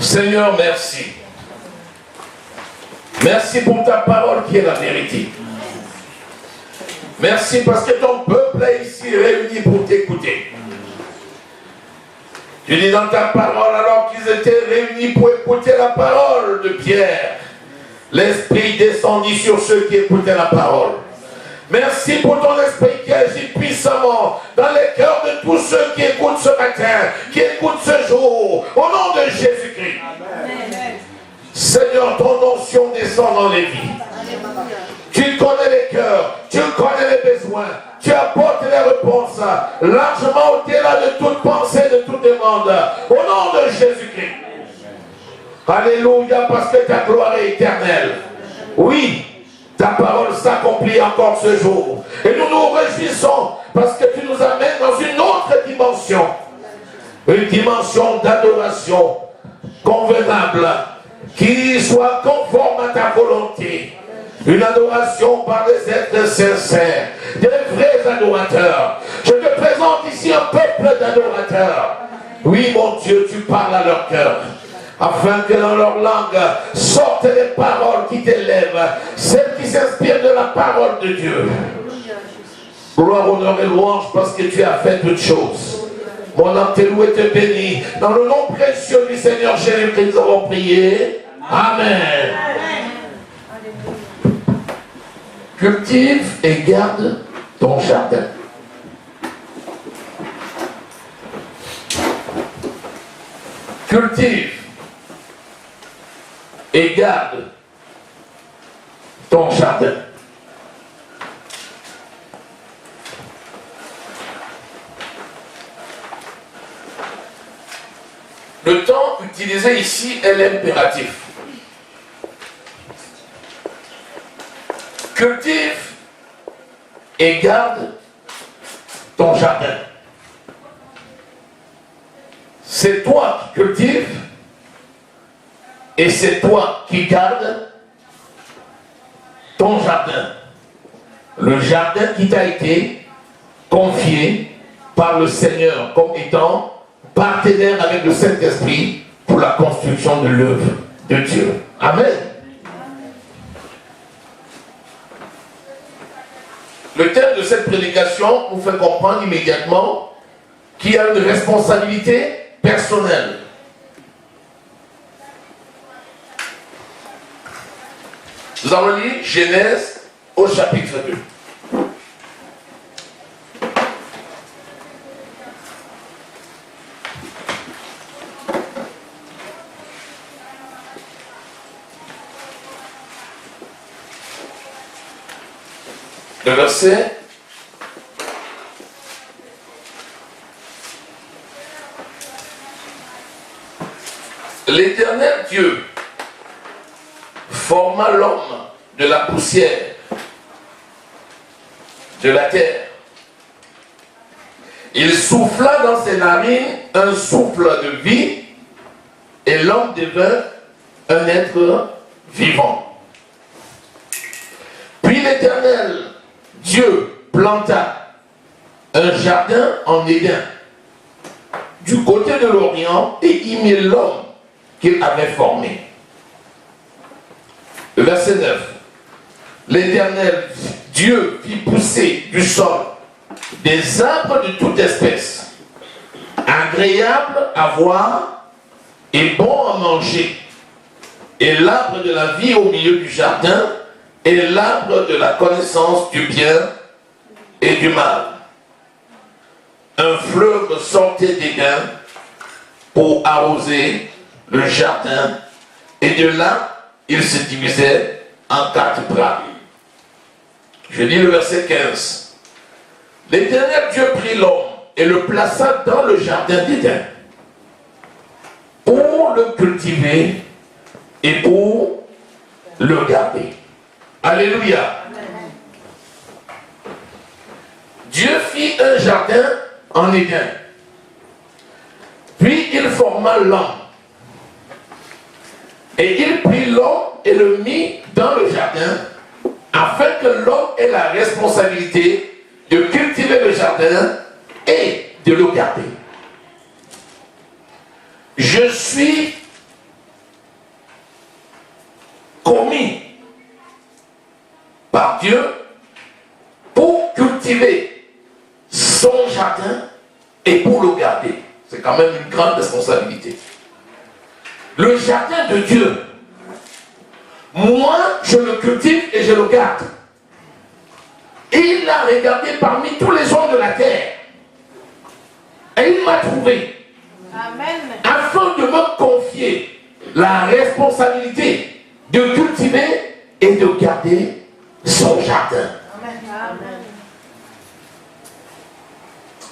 Seigneur, merci. Merci pour ta parole qui est la vérité. Merci parce que ton peuple est ici réuni pour t'écouter. Tu dis dans ta parole, alors qu'ils étaient réunis pour écouter la parole de Pierre, l'Esprit descendit sur ceux qui écoutaient la parole. Merci pour ton esprit qui agit puissamment dans les cœurs de tous ceux qui écoutent ce matin, qui écoutent ce jour, au nom de Jésus-Christ. Seigneur, ton onction descend dans les vies. Tu connais les cœurs, tu connais les besoins, tu apportes les réponses largement au-delà de toute pensée, de toute demande, au nom de Jésus-Christ. Alléluia, parce que ta gloire est éternelle. Oui, ta parole s'accomplit encore ce jour. Et nous nous réjouissons parce que tu nous amènes dans une autre dimension. Une dimension d'adoration convenable, qui soit conforme à ta volonté. Une adoration par les êtres sincères, des vrais adorateurs. Je te présente ici un peuple d'adorateurs. Oui, mon Dieu, tu parles à leur cœur, afin que dans leur langue sortent les paroles qui t'élèvent, celles qui s'inspirent de la parole de Dieu. Gloire, honneur et louange, parce que tu as fait toutes choses. Mon âme te loue et te bénit. Dans le nom précieux du Seigneur Jésus-Christ, nous avons prié. Amen. Cultive et garde ton jardin. Cultive et garde ton jardin. Le temps utilisé ici est l'impératif. Cultive et garde ton jardin. C'est toi qui cultives et c'est toi qui gardes ton jardin. Le jardin qui t'a été confié par le Seigneur comme étant partenaire avec le Saint-Esprit pour la construction de l'œuvre de Dieu. Amen. Le thème de cette prédication nous fait comprendre immédiatement qu'il y a une responsabilité personnelle. Nous allons lire Genèse au chapitre 2. Le verset l'Éternel Dieu forma l'homme de la poussière de la terre. Il souffla dans ses narines un souffle de vie et l'homme devint un être vivant. Puis l'Éternel Dieu planta un jardin en Éden, du côté de l'Orient, et y mit l'homme qu'il avait formé. Le verset 9. L'Éternel Dieu fit pousser du sol des arbres de toute espèce, agréables à voir et bons à manger, et l'arbre de la vie au milieu du jardin, et l'arbre de la connaissance du bien et du mal. Un fleuve sortait d'Éden pour arroser le jardin, et de là, il se divisait en 4 parties. Je lis le verset 15. L'Éternel Dieu prit l'homme et le plaça dans le jardin d'Éden pour le cultiver et pour le garder. Alléluia. Dieu fit un jardin en Éden. Puis il forma l'homme. Et il prit l'homme et le mit dans le jardin afin que l'homme ait la responsabilité de cultiver le jardin et de le garder. Je suis commis par Dieu pour cultiver son jardin et pour le garder. C'est quand même une grande responsabilité. Le jardin de Dieu, moi, je le cultive et je le garde. Il l'a regardé parmi tous les hommes de la terre. Et il m'a trouvé. Amen. Afin de me confier la responsabilité de cultiver et de garder son jardin. Amen. Amen.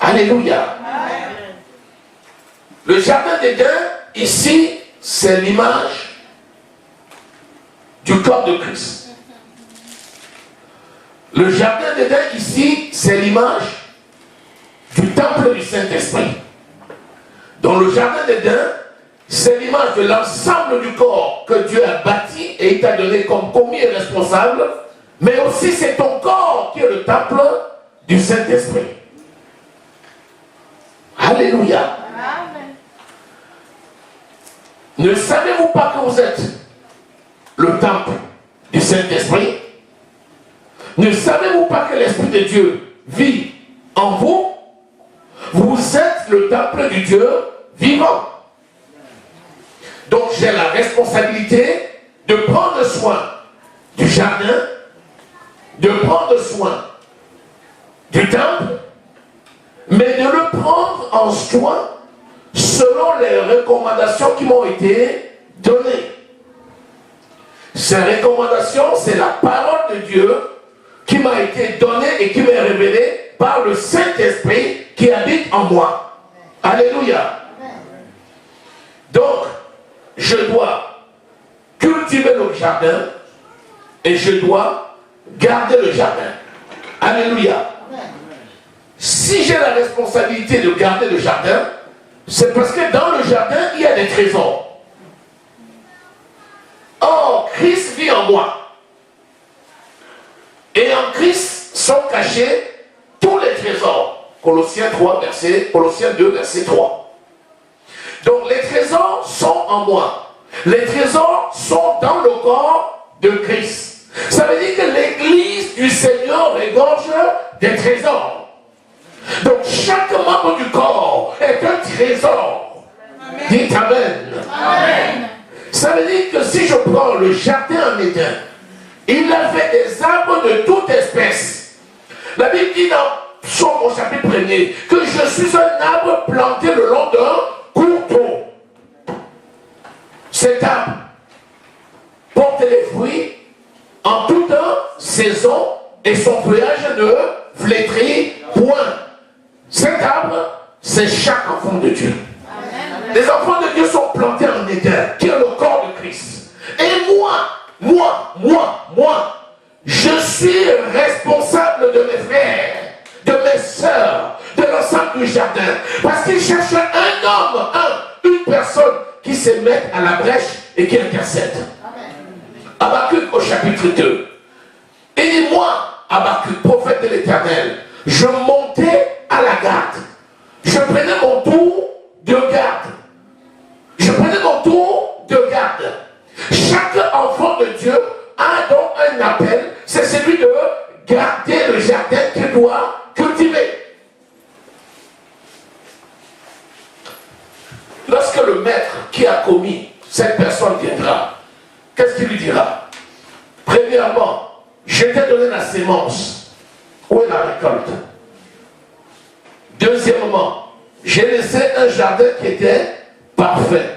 Alléluia. Amen. Le jardin d'Éden, ici, c'est l'image du corps de Christ. Le jardin d'Éden, ici, c'est l'image du temple du Saint-Esprit. Dans le jardin d'Éden, c'est l'image de l'ensemble du corps que Dieu a bâti et il t'a donné comme commis et responsable, mais aussi c'est ton corps qui est le temple du Saint-Esprit. Alléluia. Amen. Ne savez-vous pas que vous êtes le temple du Saint-Esprit? Ne savez-vous pas que l'Esprit de Dieu vit en vous? Vous êtes le temple du Dieu vivant. Donc j'ai la responsabilité de prendre soin du jardin, de prendre soin du temple, mais de le prendre en soin selon les recommandations qui m'ont été données. Ces recommandations, c'est la parole de Dieu qui m'a été donnée et qui m'est révélée par le Saint-Esprit qui habite en moi. Alléluia. Donc, je dois cultiver le jardin et je dois garder le jardin. Alléluia. Si j'ai la responsabilité de garder le jardin, c'est parce que dans le jardin, il y a des trésors. Or, Christ vit en moi. Et en Christ sont cachés tous les trésors. Colossiens 2, verset 3. Donc les trésors sont en moi. Les trésors sont dans le corps de Christ. Ça veut dire que l'église du Seigneur regorge des trésors. Donc chaque membre du corps est un trésor. Amen. Dites Amen. Amen. Ça veut dire que si je prends le jardin en Éden, il a fait des arbres de toute espèce. La Bible dit dans Psaume au chapitre 1er que je suis un arbre planté le long d'un courton. Cet arbre porte les fruits en toute saison et son feuillage ne flétrit point. Cet arbre, c'est chaque enfant de Dieu. Amen. Les enfants de Dieu sont plantés en Éden, qui est le corps de Christ. Et moi, je suis responsable de mes frères, de mes sœurs, de l'ensemble du jardin. Parce qu'il cherche un homme, une personne qui se met à la brèche et qui intercède. Habakkuk au chapitre 2. Et dit moi, Habakkuk, prophète de l'Éternel, je montais à la garde. Je prenais mon tour de garde. Chaque enfant de Dieu a donc un appel, c'est celui de garder le jardin qu'il doit cultiver. Lorsque le maître qui a commis cette personne viendra, qu'est-ce qu'il lui dira? Premièrement, je t'ai donné la sémence. Où est la récolte? Deuxièmement, j'ai laissé un jardin qui était parfait.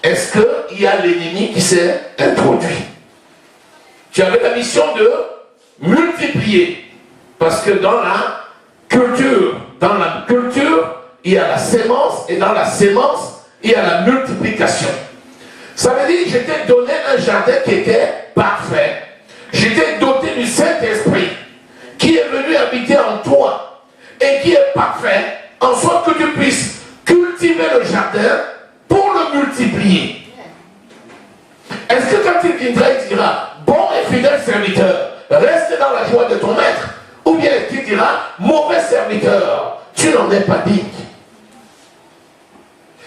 Est-ce qu'il y a l'ennemi qui s'est introduit? Tu avais la mission de multiplier. Parce que dans la culture, il y a la sémence et dans la sémence, il y a la multiplication. Ça veut dire que je t'ai donné un jardin qui était parfait. Je t'ai doté du Saint-Esprit qui est venu habiter en toi et qui est parfait, en sorte que tu puisses cultiver le jardin pour le multiplier. Est-ce que quand il viendra, il dira, bon et fidèle serviteur, reste dans la joie de ton maître? Ou bien est-ce qu'il dira, mauvais serviteur, tu n'en es pas digne?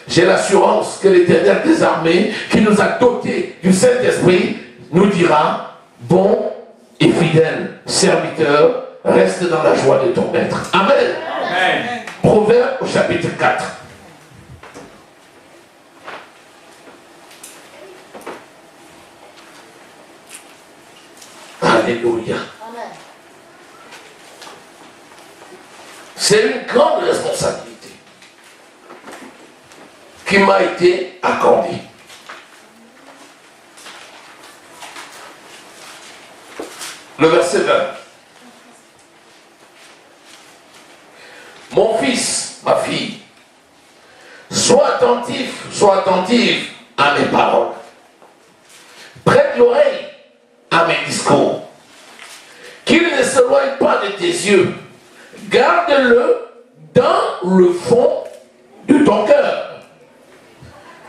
J'ai l'assurance que l'Éternel des armées, qui nous a dotés du Saint-Esprit, nous dira, bon et fidèle serviteur, reste dans la joie de ton maître. Amen. Amen. Proverbe au chapitre 4. Alléluia. C'est une grande responsabilité qui m'a été accordée. Le verset 20. Mon fils, ma fille, sois attentif à mes paroles. Prête l'oreille à mes discours. Qu'il ne s'éloigne pas de tes yeux. Garde-le dans le fond de ton cœur.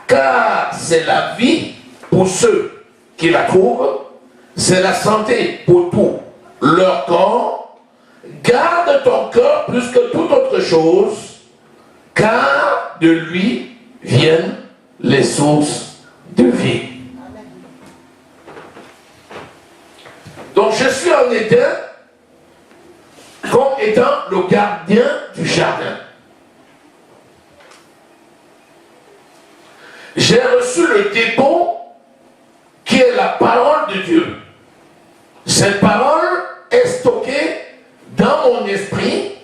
Car c'est la vie pour ceux qui la trouvent. C'est la santé pour tout leur corps. Garde ton cœur plus que toute autre chose, car de lui viennent les sources de vie. Donc je suis en Éden comme étant le gardien du jardin. J'ai reçu le dépôt qui est la parole de Dieu. Cette parole est stockée dans mon esprit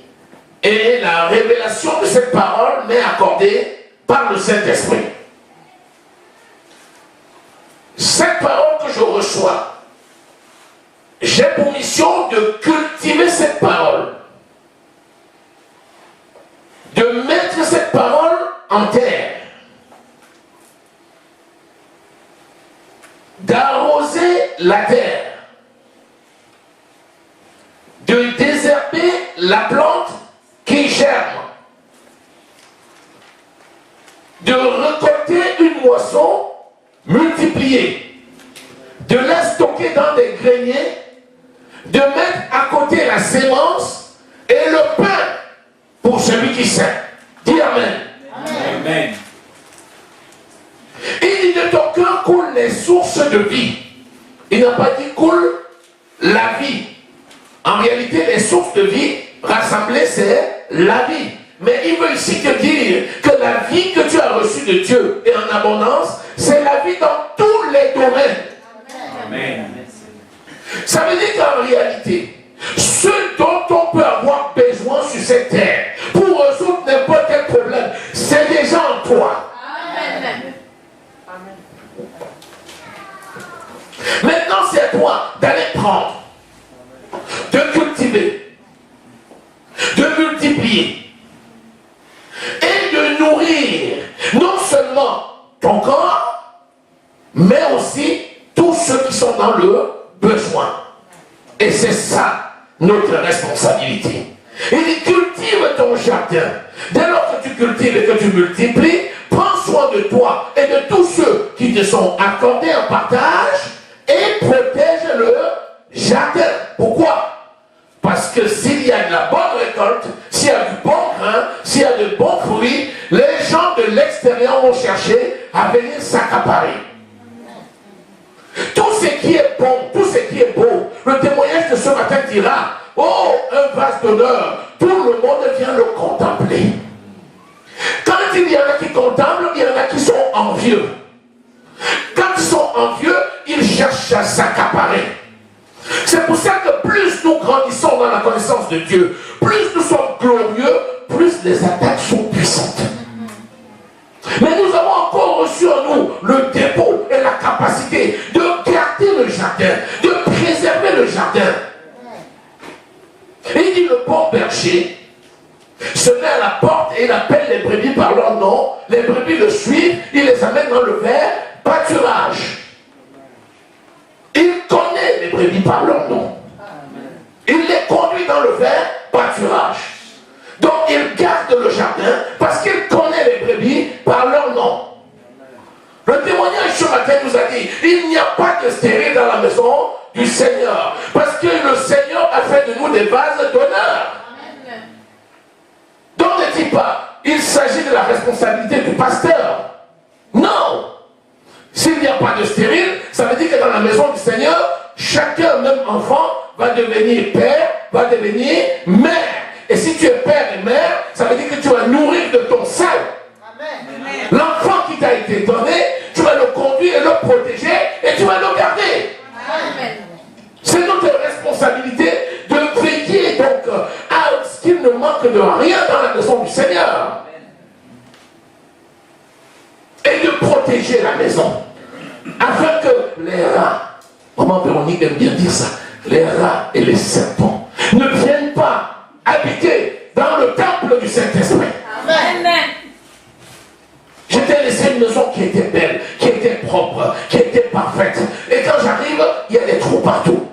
et la révélation de cette parole m'est accordée par le Saint-Esprit. Cette parole que je reçois, j'ai pour mission de cultiver cette parole, de mettre cette parole en terre, d'arroser la terre, de désherber la plante qui germe, de récolter une moisson multipliée, de la stocker dans des greniers, de mettre à côté la sémence et le pain pour celui qui sème. Dis Amen. Amen. Il dit de ton cœur coulent les sources de vie. Il n'a pas dit coule la vie. En réalité, les sources de vie rassemblées, c'est la vie. Mais il veut ici te dire que la vie que tu as reçue de Dieu et en abondance, c'est la vie dans tous les domaines. Amen. Ça veut dire qu'en réalité, ce dont on peut avoir besoin sur cette terre pour résoudre n'importe quel problème, c'est déjà en toi. Amen. Maintenant, c'est à toi d'aller prendre, de cultiver, de multiplier et de nourrir non seulement ton corps, mais aussi tous ceux qui sont dans le besoin. Et c'est ça notre responsabilité. Il dit cultive ton jardin. Dès lors que tu cultives et que tu multiplies, prends soin de toi et de tous ceux qui te sont accordés en partage et protège le jardin. Pourquoi? Parce que s'il y a de la bonne récolte, s'il y a du bon grain, s'il y a de bons fruits, les gens de l'extérieur vont chercher à venir s'accaparer. Tout ce qui est bon, tout ce qui est beau, le témoignage de ce matin dira, oh, un vase d'honneur, tout le monde vient le contempler. Quand il y en a qui contemplent, il y en a qui sont envieux. Quand ils sont envieux, ils cherchent à s'accaparer. C'est pour ça que plus nous grandissons dans la connaissance de Dieu, plus nous sommes glorieux, plus les attaques sont puissantes. Mais nous avons encore reçu en nous le dépôt et la capacité de garder le jardin, de préserver le jardin. Et il dit le bon berger se met à la porte et il appelle les brebis par leur nom. Les brebis le suivent, il les amène dans le vert pâturage. Il connaît les brebis par leur nom. Il les conduit dans le vert pâturage. Donc il garde le jardin parce qu'il connaît les brebis par leur nom. Le témoignage ce matin nous a dit, il n'y a pas de stérile dans la maison du Seigneur. Parce que le Seigneur a fait de nous des vases d'honneur. Donc ne dis pas, il s'agit de la responsabilité du pasteur. Non. S'il n'y a pas de stérile, Ça veut dire que dans la maison du Seigneur, chacun, même enfant, va devenir père, va devenir mère. Et si tu es père et mère, ça veut dire que tu vas nourrir de ton sein. L'enfant qui t'a été donné, tu vas le conduire et le protéger et tu vas le garder. C'est notre responsabilité de veiller donc à ce qu'il ne manque de rien dans la maison du Seigneur. Et de protéger la maison. Afin que les rats, maman Véronique aime bien dire ça, les rats et les serpents ne viennent pas habiter dans le temple du Saint-Esprit. Amen. Je t'ai laissé une maison qui était belle, qui était propre, qui était parfaite. Et quand j'arrive, il y a des trous partout.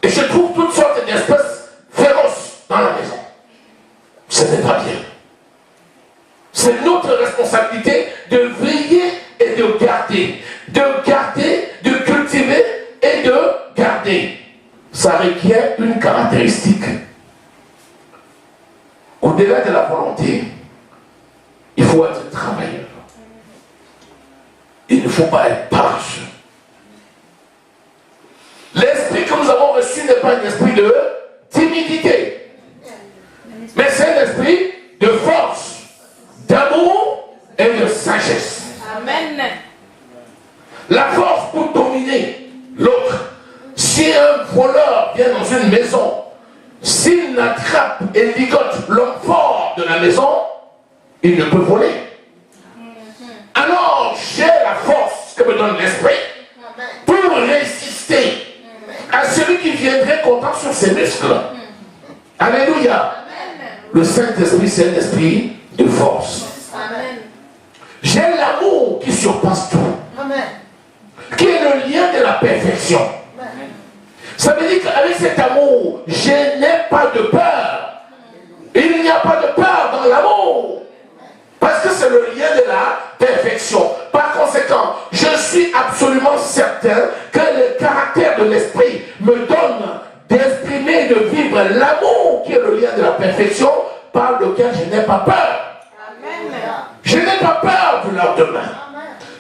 Et je trouve toutes sortes d'espèces féroces dans la maison. Ce n'est pas bien. C'est notre responsabilité de veiller et de garder, de cultiver et de garder. Ça requiert une caractéristique. Au-delà de la volonté, il faut être travailleur. Il ne faut pas être paresseux. L'esprit que nous avons reçu n'est pas un esprit de timidité, mais c'est un esprit de force, d'amour et de sagesse. Amen. La force pour dominer l'autre. Si un voleur vient dans une maison, s'il n'attrape et ligote l'homme fort de la maison, il ne peut voler. Alors j'ai la force que me donne l'esprit pour résister à celui qui viendrait comptant sur ses muscles. Alléluia. Le Saint-Esprit, c'est un esprit de force. J'ai l'amour qui surpasse tout. Qui est le lien de la perfection. Ça veut dire qu'avec cet amour, je n'ai pas de peur. Il n'y a pas de peur dans l'amour. Parce que c'est le lien de la perfection. Par conséquent, je suis absolument certain que le caractère de l'esprit me donne d'exprimer, de vivre l'amour qui est le lien de la perfection, par lequel je n'ai pas peur. Amen. Je n'ai pas peur du lendemain.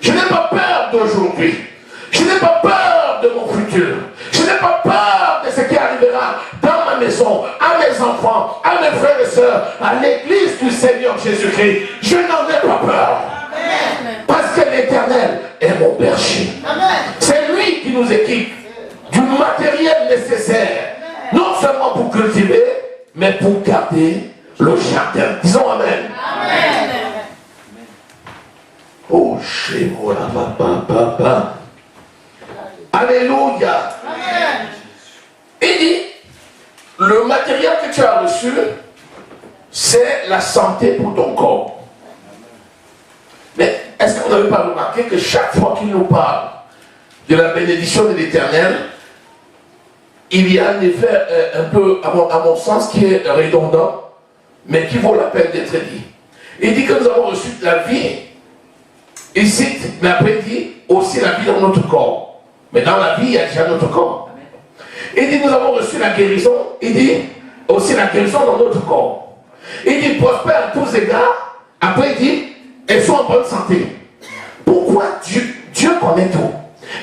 Je n'ai pas peur d'aujourd'hui. Je n'ai pas peur de mon futur. Je n'ai pas peur de ce qui arrivera dans ma maison, à mes enfants, à mes frères et sœurs, à l'église du Seigneur Jésus-Christ. Je n'en ai pas peur. Amen. Parce que l'Éternel est mon berger. C'est lui qui nous équipe du matériel nécessaire, non seulement pour cultiver, mais pour garder le jardin. Disons Amen. Amen. Oh, chez moi, papa. Alléluia. Amen. Il dit, le matériel que tu as reçu, c'est la santé pour ton corps. Mais est-ce que vous n'avez pas remarqué que chaque fois qu'il nous parle de la bénédiction de l'Éternel, il y a un effet un peu, à mon sens, qui est redondant, mais qui vaut la peine d'être dit. Il dit que nous avons reçu la vie, il cite, mais après il dit aussi la vie dans notre corps. Mais dans la vie, il y a déjà notre corps. Il dit, nous avons reçu la guérison. Il dit, aussi la guérison dans notre corps. Il dit, prospère à tous égards. Après, il dit, elles sont en bonne santé. Pourquoi Dieu connaît tout?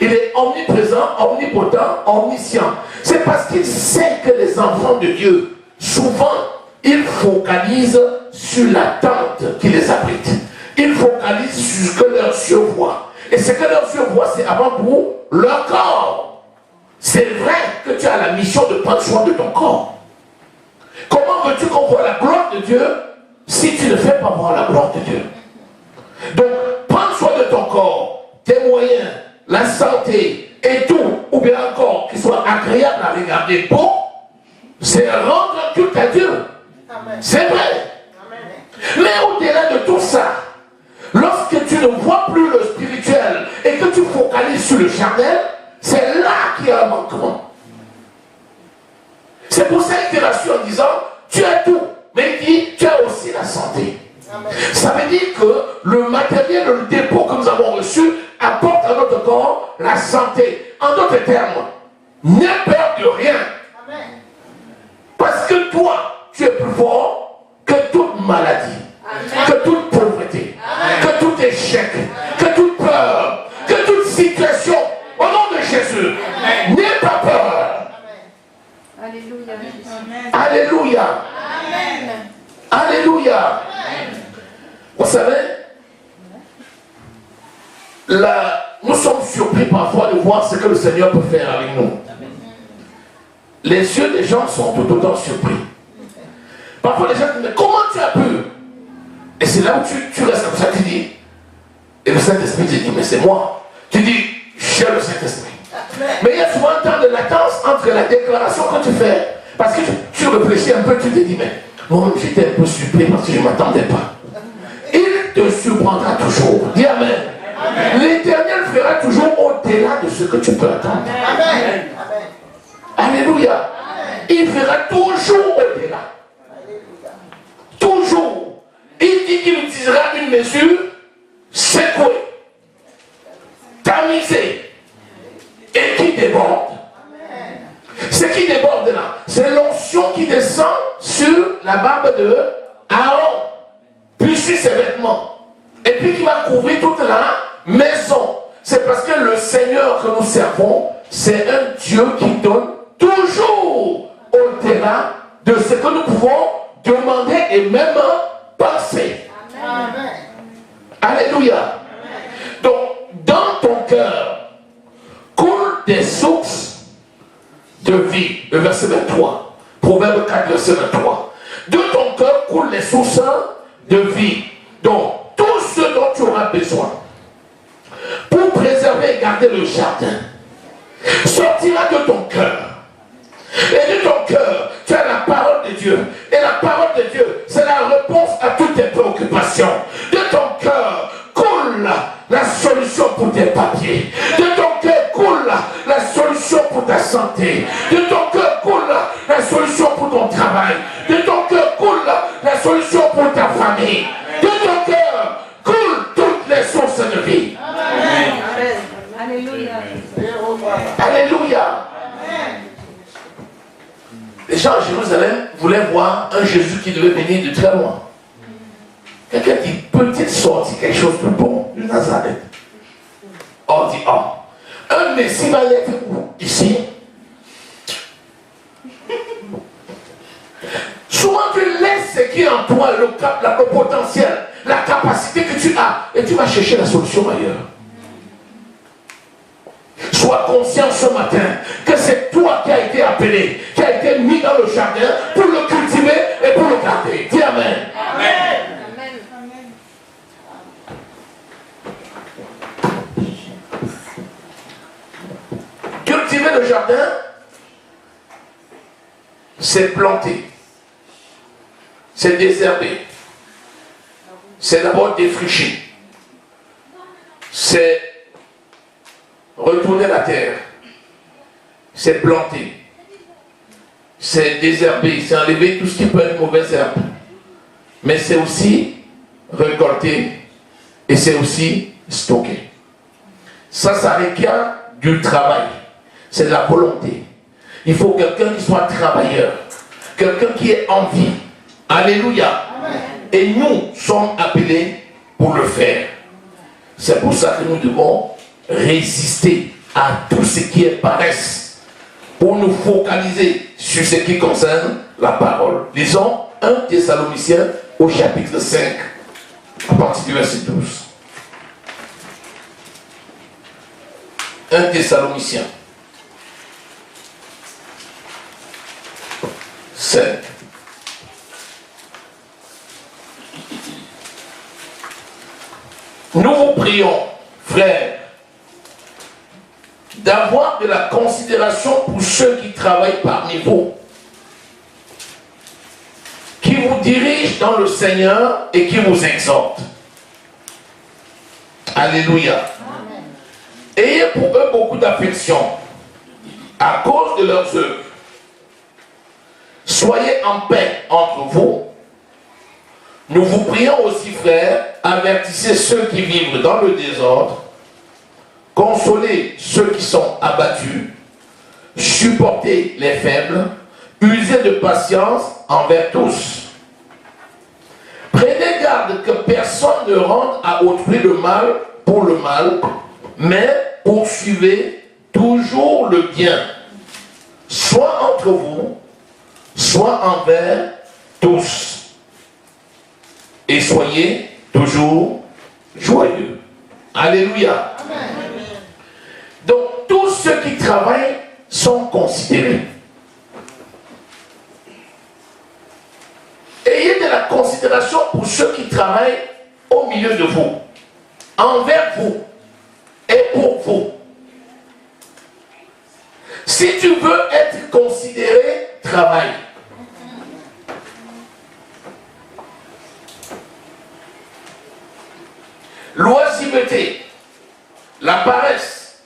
Il est omniprésent, omnipotent, omniscient. C'est parce qu'il sait que les enfants de Dieu, souvent, ils focalisent sur l'attente qui les abrite. Ils focalisent sur ce que leurs yeux voient. Et ce que leurs yeux voient, c'est avant tout leur corps. C'est vrai que tu as la mission de prendre soin de ton corps. Comment veux-tu qu'on voit la gloire de Dieu si tu ne fais pas voir la gloire de Dieu? Donc, prendre soin de ton corps, tes moyens, la santé et tout, ou bien encore qu'il soit agréable à regarder beau, c'est rendre un culte à Dieu. C'est vrai. Mais au-delà de tout ça, lorsque tu ne vois plus le spirituel et que tu focalises sur le charnel, c'est là qu'il y a un manquement. C'est pour ça qu'il te rassure en disant, tu as tout, mais il dit, tu as aussi la santé. Amen. Ça veut dire que le matériel, le dépôt que nous avons reçu apporte à notre corps la santé. En d'autres termes, n'aie peur de rien. Amen. Parce que toi, tu es plus fort que toute maladie. Amen. Que toute pauvreté. Amen. Que tout échec. Amen. Que toute peur. Que toute situation. Au nom de Jésus, n'aie pas peur. Alléluia. Alléluia. Alléluia. Vous savez, là, nous sommes surpris parfois de voir ce que le Seigneur peut faire avec nous. Les yeux des gens sont tout autant surpris. Parfois les gens disent, mais comment tu as pu? Et c'est là où tu restes comme ça, tu dis, et le Saint-Esprit te dit, mais c'est moi. Tu dis, j'ai le Saint-Esprit. Mais il y a souvent un temps de latence entre la déclaration que tu fais, parce que tu réfléchis un peu, tu te dis, mais moi-même j'étais un peu surpris parce que je ne m'attendais pas. Il te surprendra toujours. Dis Amen. L'Éternel fera toujours au-delà de ce que tu peux attendre. Amen. Alléluia. Il fera toujours au-delà. Toujours. Il dit qu'il utilisera une mesure secouée, tamisée et qui déborde. Ce qui déborde là, c'est l'onction qui descend sur la barbe de Aaron, puis sur ses vêtements, et puis qui va couvrir toute la maison. C'est parce que le Seigneur que nous servons, c'est un Dieu qui donne toujours au-delà de ce que nous pouvons demander et même penser. Amen. Alléluia. Amen. Donc, dans ton cœur coulent des sources de vie. Le verset 23. Proverbe 4, verset 23. De ton cœur coulent les sources de vie. Donc, tout ce dont tu auras besoin pour préserver et garder le jardin sortira de ton cœur. Et de ton cœur, tu as la parole de Dieu. Et la parole de Dieu, c'est la réponse à toutes tes préoccupations. De ton cœur coule la solution pour tes papiers. De ton cœur coule la solution pour ta santé. De ton cœur coule la solution pour ton travail. De ton cœur coule la solution pour ta famille. De ton cœur coulent toutes les sources de vie. Amen. Alléluia. Alléluia. Les gens à Jérusalem voulaient voir un Jésus qui devait venir de très loin. Quelqu'un qui peut-il sortir quelque chose de bon de Nazareth. On dit, oh, un Messie va être ici. Souvent tu laisses ce qui est en toi, le potentiel, la capacité que tu as, et tu vas chercher la solution ailleurs. Sois conscient ce matin que c'est toi qui as été appelé, qui a été mis dans le jardin pour le cultiver et pour le garder. Dis Amen. Amen. Cultiver le jardin, c'est planter, c'est désherber, c'est d'abord défricher, c'est retourner la terre, c'est planter, c'est désherber, c'est enlever tout ce qui peut être mauvaise herbe. Mais c'est aussi récolter et c'est aussi stocker. Ça requiert du travail. C'est de la volonté. Il faut quelqu'un qui soit travailleur, quelqu'un qui ait envie. Alléluia. Amen. Et nous sommes appelés pour le faire. C'est pour ça que nous devons résister à tout ce qui est paresse pour nous focaliser sur ce qui concerne la parole. Lisons 1 Thessaloniciens au chapitre 5 à partir du verset 12. 1 Thessaloniciens 5. Nous vous prions, frères, d'avoir de la considération pour ceux qui travaillent parmi vous, qui vous dirigent dans le Seigneur et qui vous exhortent. Alléluia. Amen. Ayez pour eux beaucoup d'affection à cause de leurs œuvres. Soyez en paix entre vous. Nous vous prions aussi, frères, avertissez ceux qui vivent dans le désordre, consolez ceux qui sont abattus, supportez les faibles, usez de patience envers tous. Prenez garde que personne ne rende à autrui le mal pour le mal, mais poursuivez toujours le bien, soit entre vous, soit envers tous. Et soyez toujours joyeux. Alléluia. Amen. Donc, tous ceux qui travaillent sont considérés. Ayez de la considération pour ceux qui travaillent au milieu de vous, envers vous et pour vous. Si tu veux être considéré, travaille. L'oisiveté, la paresse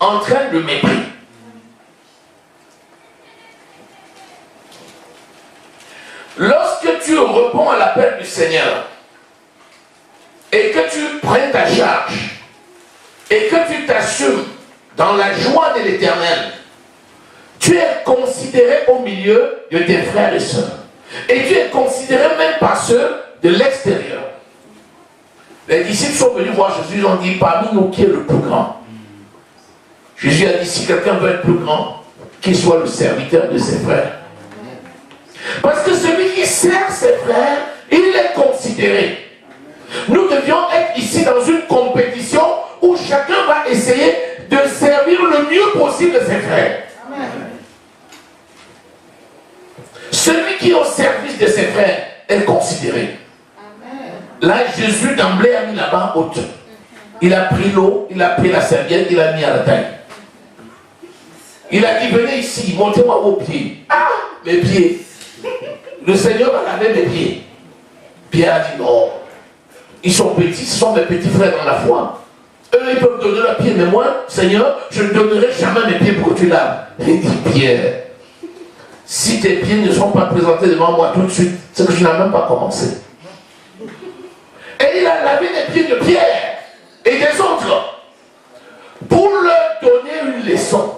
entraîne le mépris. Lorsque tu réponds à l'appel du Seigneur et que tu prends ta charge et que tu t'assumes dans la joie de l'Éternel, tu es considéré au milieu de tes frères et sœurs. Et tu es considéré même par ceux de l'extérieur. Les disciples sont venus voir Jésus, ils ont dit, parmi nous, qui est le plus grand? Jésus a dit, si quelqu'un veut être plus grand, qu'il soit le serviteur de ses frères. Parce que celui qui sert ses frères, il est considéré. Nous devions être ici dans une compétition où chacun va essayer de servir le mieux possible ses frères. Amen. Celui qui est au service de ses frères est considéré. Amen. Là, Jésus d'emblée a mis la main haute. Il a pris l'eau, il a pris la serviette, il a mis à la taille. Il a dit, venez ici, montez-moi vos pieds. Ah, mes pieds. Le Seigneur va laver mes pieds. Pierre a dit, non. Ils sont petits, ce sont mes petits frères dans la foi. Eux, ils peuvent donner leurs pieds, mais moi, Seigneur, je ne donnerai jamais mes pieds pour que tu laves. Il dit, Pierre, si tes pieds ne sont pas présentés devant moi tout de suite, c'est que je n'ai même pas commencé. Et il a lavé les pieds de Pierre et des autres pour leur donner une leçon.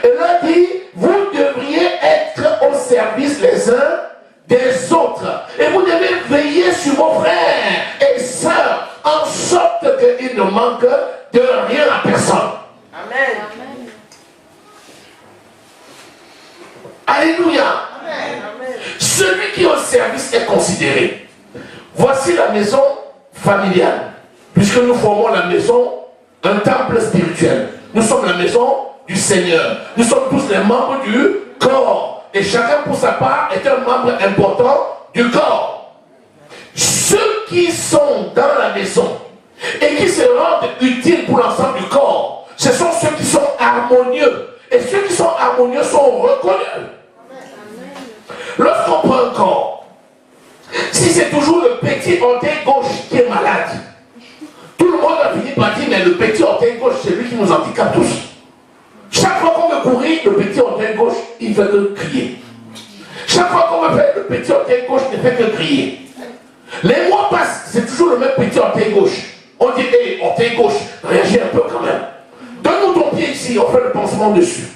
Et là, il dit, vous devriez être au service les uns des autres. Et vous devez veiller sur vos frères et sœurs en sorte qu'ils ne manquent de rien à personne. Amen. Amen. Alléluia. Amen. Celui qui est au service est considéré. Voici la maison familiale. Puisque nous formons la maison, un temple spirituel. Nous sommes la maison du Seigneur. Nous sommes tous les membres du corps. Et chacun pour sa part est un membre important du corps. Ceux qui sont dans la maison et qui se rendent utiles pour l'ensemble du corps, ce sont ceux qui sont harmonieux. Et ceux qui sont harmonieux sont reconnus. Lorsqu'on prend un corps, si c'est toujours le petit orteil gauche qui est malade, tout le monde a fini par dire, mais le petit orteil gauche, c'est lui qui nous handicape tous. Chaque fois qu'on veut courir, le petit orteil gauche, il fait que crier. Chaque fois qu'on veut faire, le petit orteil gauche ne fait que crier. Les mois passent, c'est toujours le même petit orteil gauche. On dit, hé, orteil gauche, réagis un peu quand même. Donne-nous ton pied ici, on fait le pansement dessus.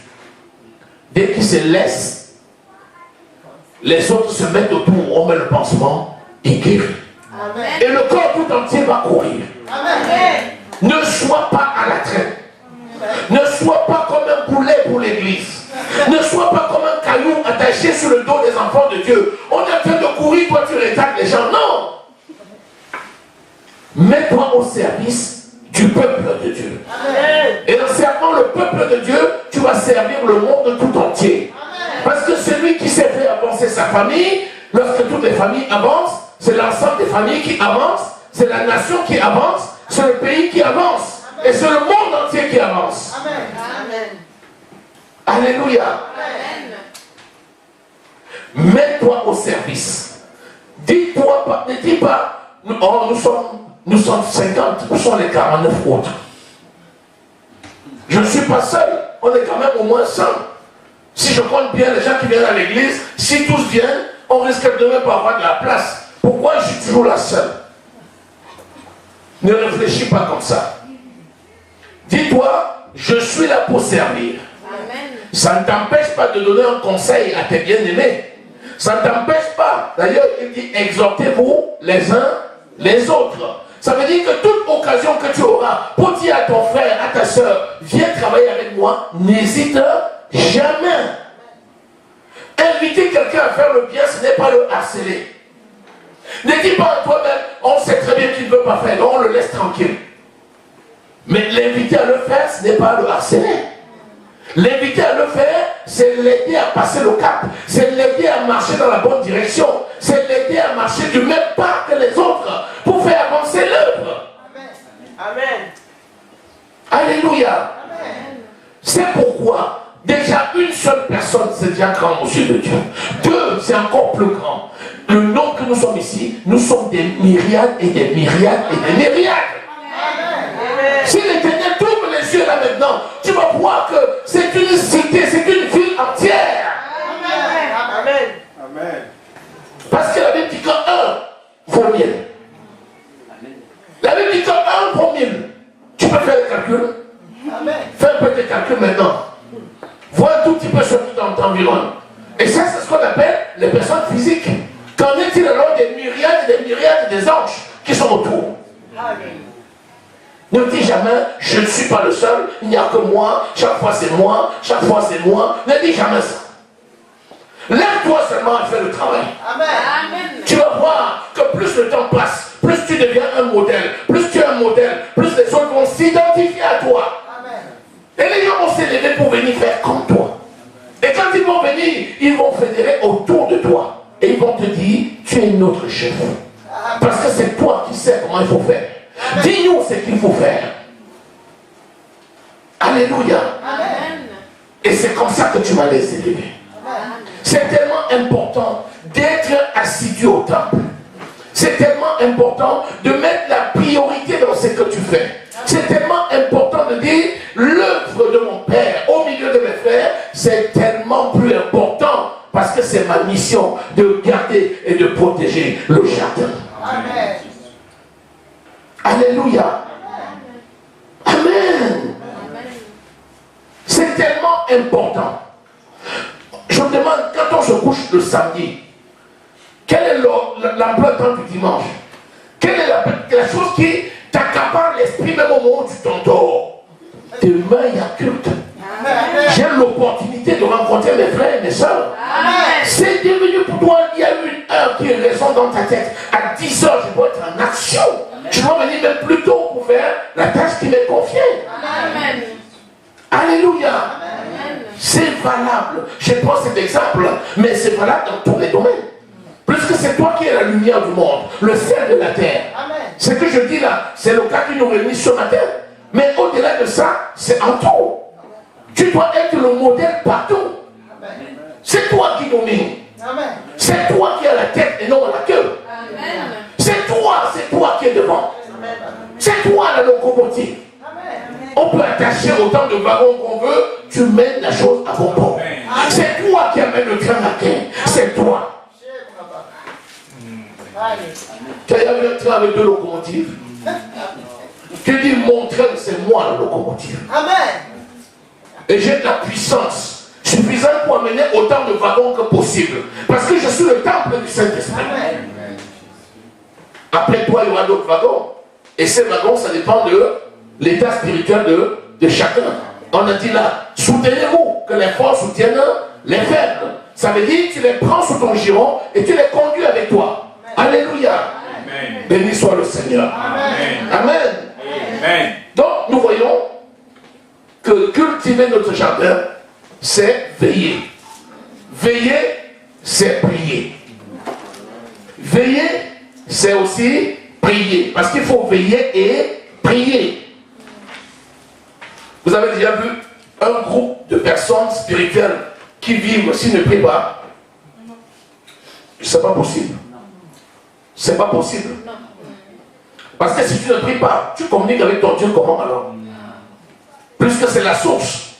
Dès qu'il se laisse, les autres se mettent autour, on met le pansement et guérit. Amen. Et le corps tout entier va courir. Amen. Ne sois pas à la traîne. Ne sois pas comme un poulet pour l'église. Ne sois pas comme un caillou attaché sur le dos des enfants de Dieu. On est en train de courir, toi tu rétactes les gens. Non. Mets-toi au service du peuple de Dieu. Amen. Et en servant le peuple de Dieu, tu vas servir le monde tout entier. Amen. Parce que celui qui sait faire avancer sa famille, lorsque toutes les familles avancent, c'est l'ensemble des familles qui avancent, c'est la nation qui avance, c'est le pays qui avance. Et c'est le monde entier qui avance. Amen. Amen. Alléluia. Amen. Mets-toi au service. Dis-toi pas, ne dis pas, nous sommes 50, nous sommes les 49 autres. Je ne suis pas seul, on est quand même au moins 100. Si je compte bien les gens qui viennent à l'église, si tous viennent, on risque de ne pas avoir de la place. Pourquoi je suis toujours la seule? Ne réfléchis pas comme ça. Dis-toi, je suis là pour servir. Amen. Ça ne t'empêche pas de donner un conseil à tes bien-aimés. Ça ne t'empêche pas. D'ailleurs, il dit, exhortez-vous les uns les autres. Ça veut dire que toute occasion que tu auras pour dire à ton frère, à ta soeur, viens travailler avec moi, n'hésite jamais. Inviter quelqu'un à faire le bien, ce n'est pas le harceler. Ne dis pas à toi-même, on sait très bien qu'il ne veut pas faire, non, on le laisse tranquille. Mais l'inviter à le faire, ce n'est pas le harceler. L'inviter à le faire, c'est l'aider à passer le cap, c'est l'aider à marcher dans la bonne direction, c'est l'aider à marcher du même pas que les autres pour faire avancer l'œuvre. Amen. Alléluia. C'est pourquoi déjà une seule personne, c'est déjà grand aux yeux de Dieu. Deux, c'est encore plus grand. Le nom que nous sommes ici, nous sommes des myriades et des myriades et des myriades. Si l'Éternel t'ouvre les yeux là maintenant, tu vas voir que c'est une cité, c'est une ville entière. Amen. Amen. Parce que la Bible dit qu'un vaut 1000. La Bible dit qu'un vaut 1000. Tu peux faire le calcul. Fais un peu tes calculs maintenant. Vois un tout petit peu ce qui t'environne. Et ça, c'est ce qu'on appelle les personnes physiques. Qu'en est-il alors des myriades et des myriades des anges qui sont autour? Ne dis jamais, je ne suis pas le seul, il n'y a que moi, chaque fois c'est moi, chaque fois c'est moi. Ne dis jamais ça. Lève-toi seulement et fais le travail. Amen. Tu vas voir que plus le temps passe, plus tu deviens un modèle, plus tu es un modèle, plus les autres vont s'identifier à toi. Et les gens vont s'élever pour venir faire comme toi. Et quand ils vont venir, ils vont fédérer autour de toi. Et ils vont te dire, tu es notre chef. Parce que c'est toi qui sais comment il faut faire. Dis-nous ce qu'il faut faire. Alléluia. Amen. Et c'est comme ça que tu vas les élever. C'est tellement important d'être assidu au temple. C'est tellement important de mettre la priorité dans ce que tu fais. C'est tellement important de dire l'œuvre de mon Père au milieu de mes frères, c'est tellement plus important parce que c'est ma mission de garder et de protéger le jardin. Amen. Alléluia. Amen. C'est tellement important. Je me demande, quand on se couche le samedi, quel est l'emploi de temps du dimanche? Quelle est la chose qui t'accapare l'esprit même au moment où tu t'endors? Demain, il y a culte. J'ai l'opportunité de rencontrer mes frères et mes soeurs. C'est devenu pour toi, il y a une heure qui résonne dans ta tête. À 10 heures, je dois être en action. Je dois venir même plus tôt pour faire la tâche qui m'est confiée. Amen. Alléluia. Amen. C'est valable. Je prends cet exemple, mais c'est valable dans tous les domaines. Puisque c'est toi qui es la lumière du monde, le sel de la terre. Ce que je dis là, c'est le cas qui nous réunit ce matin. Mais au-delà de ça, c'est en tout. Tu dois être le modèle partout. C'est toi qui domine. C'est toi qui as la tête et non la queue. C'est toi qui es devant. C'est toi la locomotive. On peut attacher autant de wagons qu'on veut, tu mènes la chose à bon port. C'est toi qui amènes le train à terre. C'est toi. Tu as vu un train avec 2 locomotives? Tu dis mon train, c'est moi la locomotive. Et j'ai de la puissance suffisante pour amener autant de wagons que possible. Parce que je suis le temple du Saint-Esprit. Après toi, il y aura d'autres wagons. Et ces wagons, ça dépend de l'état spirituel de chacun. On a dit là, soutenez-vous, que les forts soutiennent les faibles. Ça veut dire que tu les prends sous ton giron et tu les conduis avec toi. Alléluia. Amen. Béni soit le Seigneur. Amen. Amen. Amen. Donc, nous voyons que cultiver notre jardin, c'est veiller. Veiller, c'est prier. Veiller, c'est aussi prier. Parce qu'il faut veiller et prier. Vous avez déjà vu un groupe de personnes spirituelles qui vivent s'ils ne prient pas? C'est pas possible. C'est pas possible. Parce que si tu ne pries pas, tu communiques avec ton Dieu comment alors? Puisque c'est la source.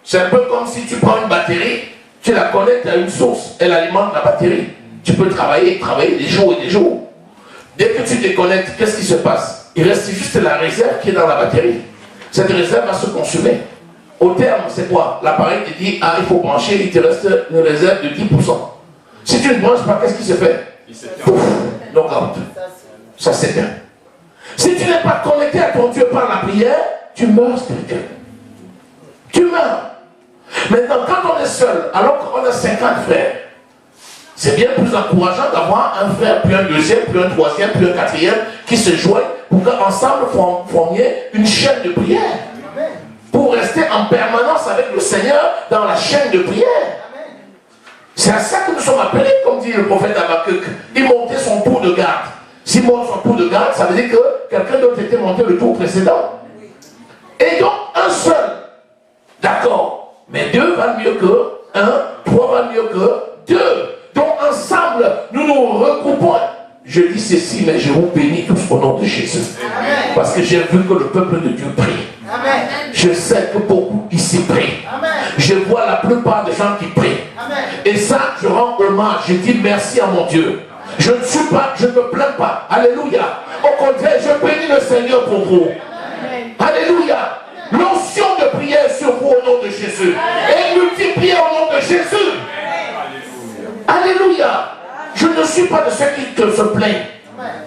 C'est un peu comme si tu prends une batterie, tu la connectes à une source, elle alimente la batterie. Tu peux travailler des jours et des jours. Dès que tu déconnectes, qu'est-ce qui se passe? Il reste juste la réserve qui est dans la batterie. Cette réserve va se consumer. Au terme, c'est quoi? L'appareil te dit, ah, il faut brancher, il te reste une réserve de 10%. Si tu ne branches pas, qu'est-ce qui se fait? Ouf, knockout. Ça c'est bien. Si tu n'es pas connecté à ton Dieu par la prière, tu meurs spirituellement. Tu meurs. Maintenant, quand on est seul, alors qu'on a 50 frères, c'est bien plus encourageant d'avoir un frère, puis un deuxième, puis un troisième, puis un quatrième qui se joignent pour qu'ensemble formiez une chaîne de prière. Pour rester en permanence avec le Seigneur dans la chaîne de prière. C'est à ça que nous sommes appelés, comme dit le prophète Habakkuk. Il montait son tour de garde. S'il monte son tour de garde, ça veut dire que quelqu'un d'autre était monté le tour précédent. Et donc, un seul, d'accord, mais deux valent mieux que un, trois valent mieux que deux. Donc, ensemble, nous nous regroupons. Je dis ceci, mais je vous bénis tous au nom de Jésus. Amen. Parce que j'ai vu que le peuple de Dieu prie. Amen. Je sais que beaucoup ici prient. Amen. Je vois la plupart des gens qui prient. Amen. Et ça, je rends hommage. Je dis merci à mon Dieu. Je ne suis pas, je ne me plains pas. Alléluia. Au contraire, je bénis le Seigneur pour vous. Amen. Alléluia. L'onction de prière sur vous au nom de Jésus. Et multipliée au nom de Jésus. Alléluia. Je ne suis pas de ceux qui se plaignent.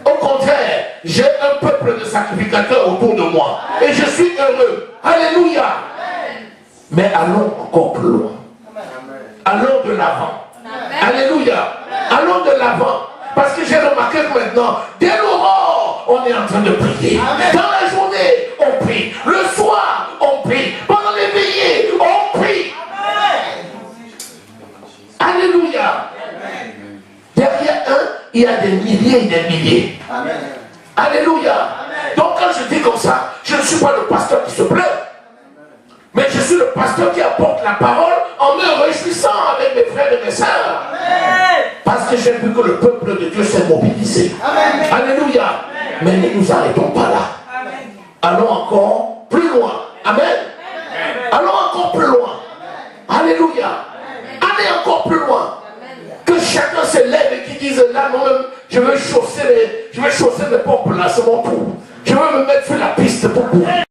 Au contraire, j'ai un peuple de sacrificateurs autour de moi. Et je suis heureux. Alléluia. Mais allons encore plus loin. Allons de l'avant. Alléluia. Allons de l'avant. Parce que j'ai remarqué que maintenant, dès l'aurore, on est en train de prier. Dans la journée, on prie. Le soir, on prie. Pendant les veillées, on prie. Alléluia. Derrière un, il y a des milliers et des milliers. Amen. Alléluia. Amen. Donc quand je dis comme ça, je ne suis pas le pasteur qui se plaint. Mais je suis le pasteur qui apporte la parole en me réjouissant avec mes frères et mes sœurs. Amen. Parce que j'ai vu que le peuple de Dieu s'est mobilisé. Amen. Alléluia. Amen. Mais ne nous arrêtons pas là. Amen. Allons encore plus loin. Amen. Amen. Allons encore plus loin. Amen. Alléluia. Amen. Allez encore plus loin. Que chacun se lève et qui dise là, moi-même, je veux chausser mes pompes là, c'est mon tour. Je veux me mettre sur la piste pour courir.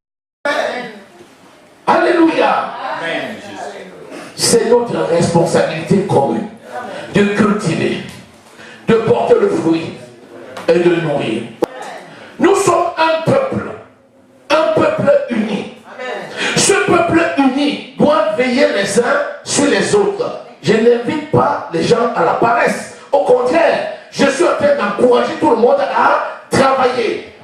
Alléluia. C'est notre responsabilité commune de cultiver, de porter le fruit et de nourrir. Nous sommes un peuple uni. Ce peuple uni doit veiller les uns sur les autres. Je n'invite pas les gens à la paresse. Au contraire, je suis en train d'encourager tout le monde à travailler.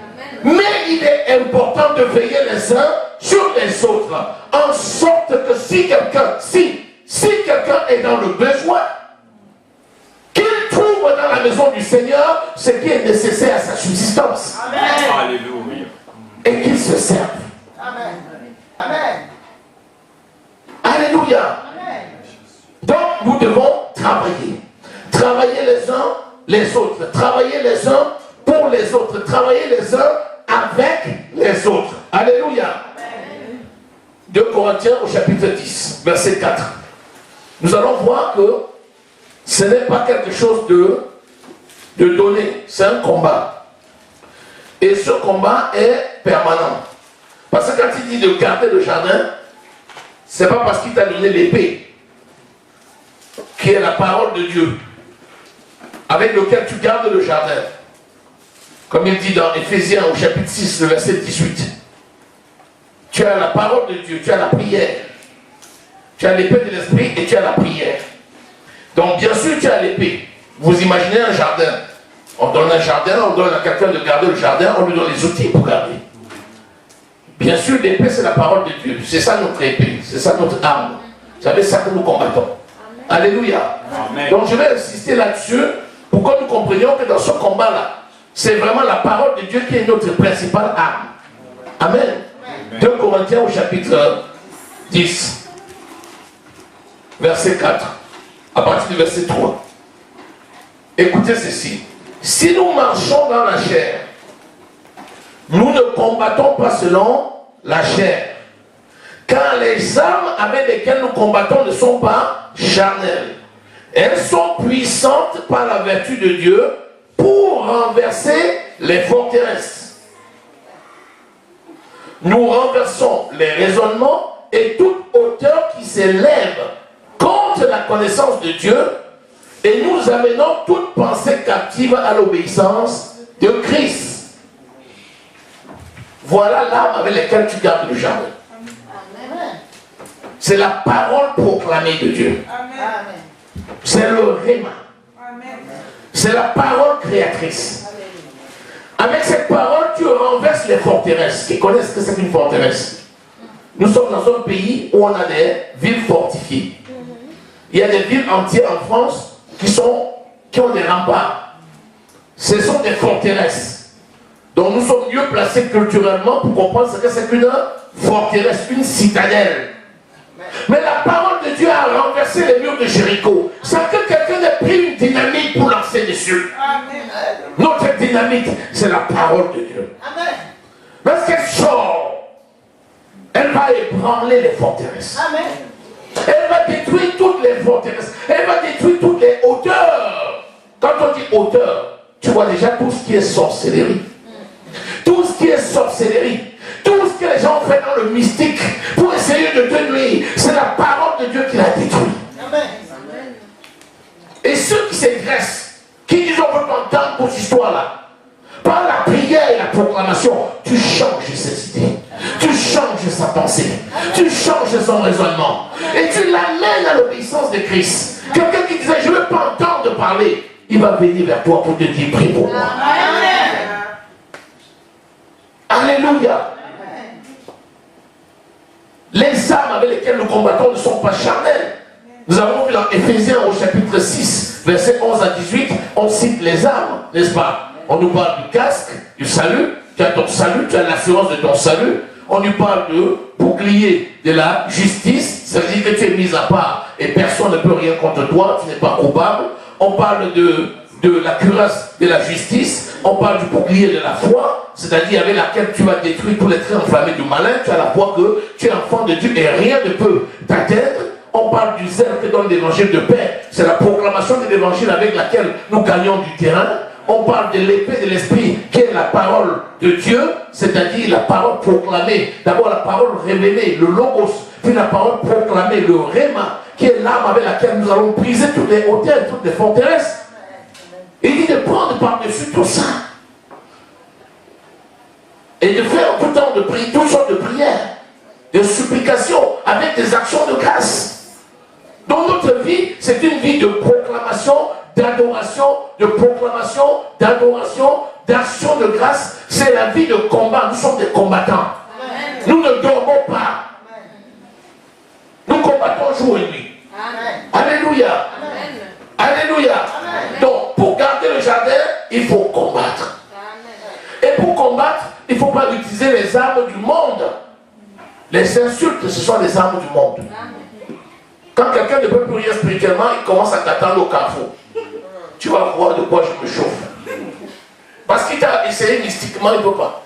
Amen. Mais il est important de veiller les uns sur les autres. En sorte que si quelqu'un est dans le besoin, qu'il trouve dans la maison du Seigneur ce qui est nécessaire à sa subsistance. Amen. Alléluia. Et qu'il se serve. Amen. Amen. Alléluia. Donc nous devons travailler. Travailler les uns les autres. Travailler les uns pour les autres. Travailler les uns avec les autres. Alléluia. 2 Corinthiens au chapitre 10, verset 4. Nous allons voir que ce n'est pas quelque chose de donné. C'est un combat. Et ce combat est permanent. Parce que quand il dit de garder le jardin, ce n'est pas parce qu'il t'a donné l'épée, qui est la parole de Dieu, avec lequel tu gardes le jardin. Comme il dit dans Éphésiens au chapitre 6, le verset 18. Tu as la parole de Dieu, tu as la prière. Tu as l'épée de l'esprit et tu as la prière. Donc bien sûr tu as l'épée. Vous imaginez un jardin. On donne un jardin, on donne à quelqu'un de garder le jardin, on lui donne les outils pour garder. Bien sûr l'épée c'est la parole de Dieu. C'est ça notre épée, c'est ça notre arme. Vous savez, c'est ça que nous combattons. Alléluia. Amen. Donc je vais insister là-dessus pour que nous comprenions que dans ce combat-là, c'est vraiment la parole de Dieu qui est notre principale arme. Amen. Amen. 2 Corinthiens au chapitre 10, verset 4, à partir du verset 3. Écoutez ceci. Si nous marchons dans la chair, nous ne combattons pas selon la chair. Car les armes avec lesquelles nous combattons ne sont pas charnelles. Elles sont puissantes par la vertu de Dieu pour renverser les forteresses. Nous renversons les raisonnements et toute hauteur qui s'élève contre la connaissance de Dieu et nous amenons toute pensée captive à l'obéissance de Christ. Voilà l'arme avec laquelle tu gardes le jardin. C'est la parole proclamée de Dieu. C'est le Réma. C'est la parole créatrice. Avec cette parole, tu renverses les forteresses. Qui connaissent ce que c'est qu'une forteresse? Nous sommes dans un pays où on a des villes fortifiées. Il y a des villes entières en France qui ont des remparts. Ce sont des forteresses. Donc nous sommes mieux placés culturellement pour comprendre ce que c'est qu'une forteresse, une citadelle. Mais la parole de Dieu a renversé les murs de Jéricho. Sans que quelqu'un ait pris une dynamite pour lancer dessus. Amen. Notre dynamite, c'est la parole de Dieu. Amen. Lorsqu'elle sort, elle va ébranler les forteresses. Amen. Elle va détruire toutes les forteresses. Elle va détruire toutes les hauteurs. Quand on dit hauteur, tu vois déjà tout ce qui est sorcellerie. Tout ce qui est sorcellerie. Tout ce que les gens font dans le mystique pour essayer de te nuire, c'est la parole de Dieu qui l'a détruit. Amen. Et ceux qui s'égressent, qui disent on veut t'entendre pour cette histoire-là, par la prière et la proclamation, tu changes ses idées, tu changes sa pensée, tu changes son raisonnement, et tu l'amènes à l'obéissance de Christ. Quelqu'un qui disait je ne veux pas entendre parler, il va venir vers toi pour te dire prie pour moi. Amen. Alléluia. Les armes avec lesquelles nous combattons ne sont pas charnelles. Nous avons vu dans Éphésiens au chapitre 6, versets 11 à 18, on cite les armes, n'est-ce pas? On nous parle du casque, du salut, tu as ton salut, tu as l'assurance de ton salut. On nous parle de bouclier de la justice, ça veut dire que tu es mis à part et personne ne peut rien contre toi, tu n'es pas coupable. On parle de la cuirasse de la justice, on parle du bouclier de la foi, c'est-à-dire avec laquelle tu vas détruire tous les traits enflammés du malin, tu as la foi que tu es enfant de Dieu et rien ne peut t'atteindre. On parle du zèle que donne l'évangile de paix, c'est la proclamation de l'évangile avec laquelle nous gagnons du terrain. On parle de l'épée de l'esprit qui est la parole de Dieu, c'est-à-dire la parole proclamée, d'abord la parole révélée, le logos, puis la parole proclamée, le réma, qui est l'arme avec laquelle nous allons briser toutes les hauteurs, toutes les forteresses. Il dit de prendre par-dessus tout ça et de faire tout temps de prière, toutes sortes de prières, de supplications, avec des actions de grâce. Donc notre vie, c'est une vie de proclamation, d'adoration, de proclamation, d'adoration, d'action de grâce. C'est la vie de combat. Nous sommes des combattants. Amen. Nous ne dormons pas. Amen. Nous combattons jour et nuit. Amen. Alléluia. Amen. Alléluia. Amen. Donc, pour garder le jardin, il faut combattre. Amen. Et pour combattre, il ne faut pas utiliser les armes du monde. Les insultes, ce sont les armes du monde. Amen. Quand quelqu'un ne peut plus rien spirituellement, il commence à t'attendre au carrefour. Tu vas voir de quoi je me chauffe. Parce qu'il t'a essayé mystiquement, il ne peut pas.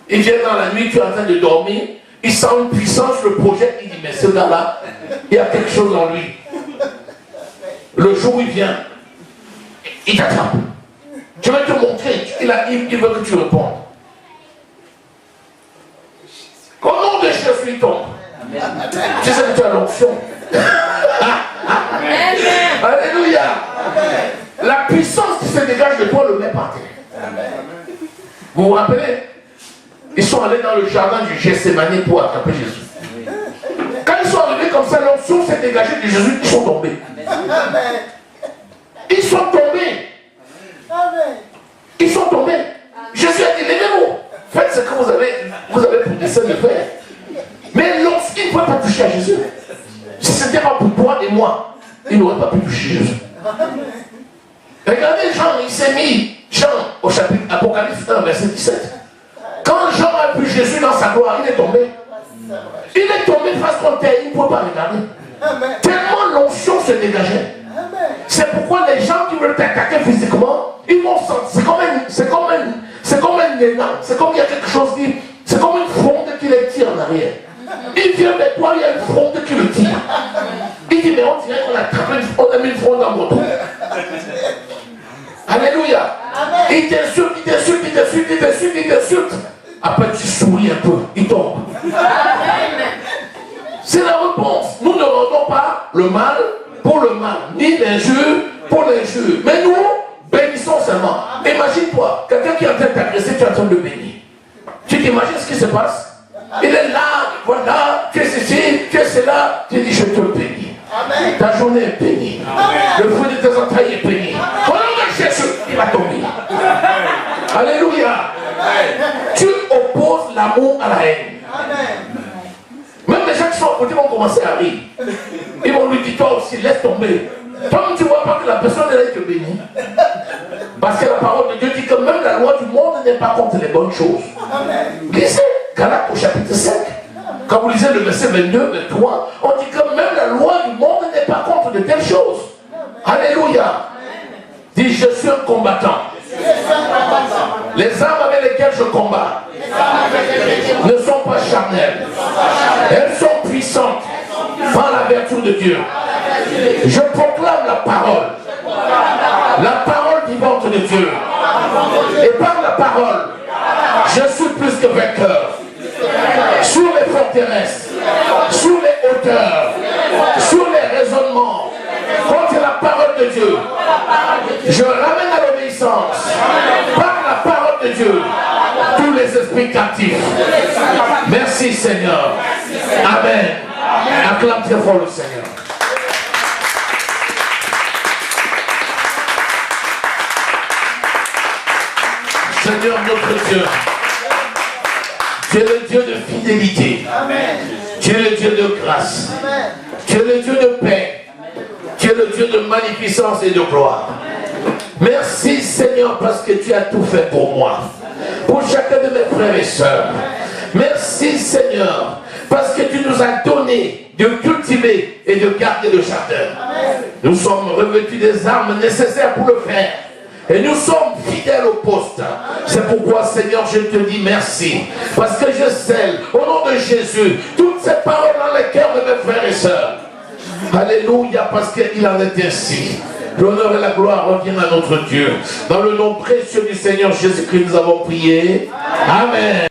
Il vient dans la nuit, tu es en train de dormir, il sent une puissance, le projette, il dit, mais ce gars-là, il y a quelque chose en lui. Le jour où il vient, il t'attrape. Je vais te montrer, il veut que tu répondes. Au nom de Jésus, il tombe. Tu sais que tu as l'onction. Alléluia. La puissance qui se dégage de toi le met par terre. Vous vous rappelez? Ils sont allés dans le jardin du Gethsémani pour attraper Jésus. Quand ils sont arrivés comme ça, l'onction s'est dégagée de Jésus, ils sont tombés. Ils sont tombés. Ils sont tombés. Jésus a dit, levez-vous. Faites ce que vous avez pour dessein de faire. Mais lorsqu'il ne pouvait pas toucher à Jésus, si ce n'était pas pour toi et moi, il n'aurait pas pu toucher Jésus. Regardez Jean, il s'est mis, Jean, au chapitre Apocalypse 1, verset 17. Quand Jean a vu Jésus dans sa gloire, il est tombé. Il est tombé face contre terre, il ne pouvait pas regarder. Tellement l'onction se dégageait. C'est pourquoi les gens qui veulent t'attaquer physiquement, ils vont sentir, c'est comme un élan, c'est comme il y a quelque chose qui, c'est comme une fronde qui les tire en arrière. Il vient vers toi, il y a une fronde qui le tire. Il dit, mais on dirait qu'on a mis une fronde dans mon dos. Alléluia. Il t'insulte, il t'insulte, il t'insulte, il t'insulte, il t'insulte. Après tu souris un peu, il tombe. C'est la réponse. Nous ne rendons pas le mal pour le mal, ni l'injure pour l'injure. Mais nous, bénissons seulement. Imagine-toi, quelqu'un qui est en train de t'agresser, tu es en train de bénir. Tu dis, t'imagines ce qui se passe? Il est là, voilà, tu es ici, tu es cela. Tu dis, je te bénis. Ta journée est bénie. Le fruit de tes entrailles est béni. Au nom de Jésus, il va tomber. Alléluia. Tu opposes l'amour à la haine. Même les gens qui sont à côté vont commencer à rire. Ils vont lui dire, toi aussi, laisse tomber. Toi, tu ne vois pas que la personne est te bénie. Parce que la parole de Dieu dit que même la loi du monde n'est pas contre les bonnes choses. Lisez Galates au chapitre 5. Quand vous lisez le verset 22, 23, on dit que même la loi du monde n'est pas contre de telles choses. Alléluia. Dis, je suis un combattant. Les armes avec lesquelles je combats ne sont pas charnelles. Elles sont puissantes par la vertu de Dieu. Je proclame la parole vivante de Dieu. Et par la parole, je suis plus que vainqueur. Sur les forteresses, sur les hauteurs, sur les raisonnements, contre la parole de Dieu, je ramène à l'obéissance, par la parole de Dieu, tous les esprits captifs. Merci Seigneur. Amen. Acclame très fort le Seigneur. Seigneur notre Dieu, tu es le Dieu de fidélité. Amen. Tu es le Dieu de grâce. Amen. Tu es le Dieu de paix. Tu es le Dieu de magnificence et de gloire. Merci Seigneur parce que tu as tout fait pour moi, pour chacun de mes frères et sœurs. Merci Seigneur parce que tu nous as donné de cultiver et de garder le jardin. Nous sommes revêtus des armes nécessaires pour le faire. Et nous sommes fidèles au poste. C'est pourquoi, Seigneur, je te dis merci. Parce que je scelle, au nom de Jésus, toutes ces paroles dans les cœurs de mes frères et sœurs. Alléluia, parce qu'il en est ainsi. L'honneur et la gloire reviennent à notre Dieu. Dans le nom précieux du Seigneur Jésus-Christ, nous avons prié. Amen.